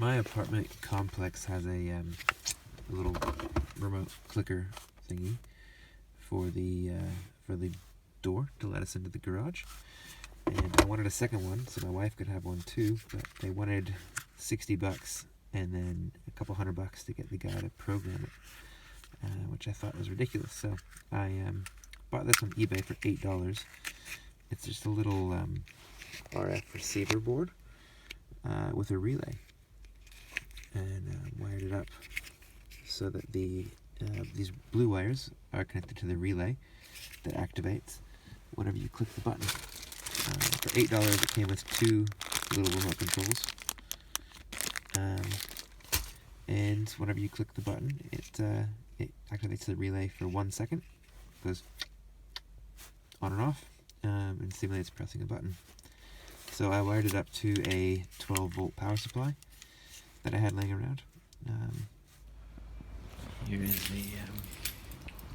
My apartment complex has a little remote clicker thingy for the door to let us into the garage, and I wanted a second one so my wife could have one too, but they wanted $60 and then a couple $100 to get the guy to program it, which I thought was ridiculous. So I bought this on eBay for $8. It's just a little RF receiver board with a relay, and wired it up so that these blue wires are connected to the relay that activates whenever you click the button. For $8 it came with two little remote controls, and whenever you click the button it activates the relay for 1 second, goes on and off, and simulates pressing a button. So I wired it up to a 12-volt power supply that I had laying around. Here is the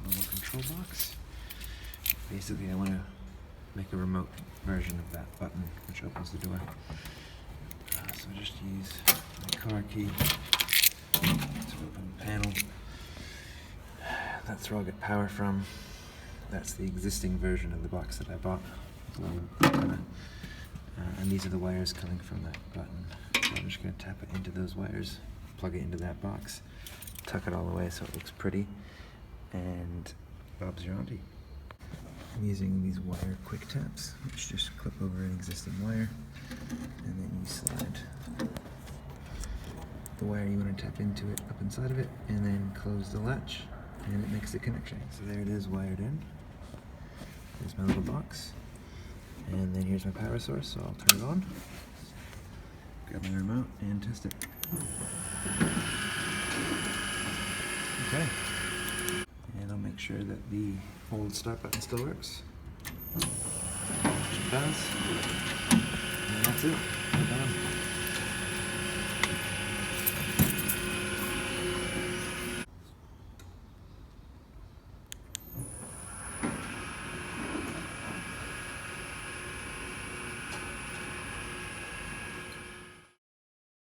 little control box. Basically I want to make a remote version of that button which opens the door. So I just use my car key to open the panel. That's where I'll get power from. That's the existing version of the box that I bought. And these are the wires coming from that button. So I'm just going to tap it into those wires, plug it into that box, tuck it all away so it looks pretty, and Bob's your auntie. I'm using these wire quick taps, which just clip over an existing wire, and then you slide the wire you want to tap into it up inside of it, and then close the latch, and it makes the connection. So there it is, wired in. There's my little box. And then here's my power source, so I'll turn it on, grab my remote, and test it. Okay. And I'll make sure that the old start button still works. It does. And that's it. We're done.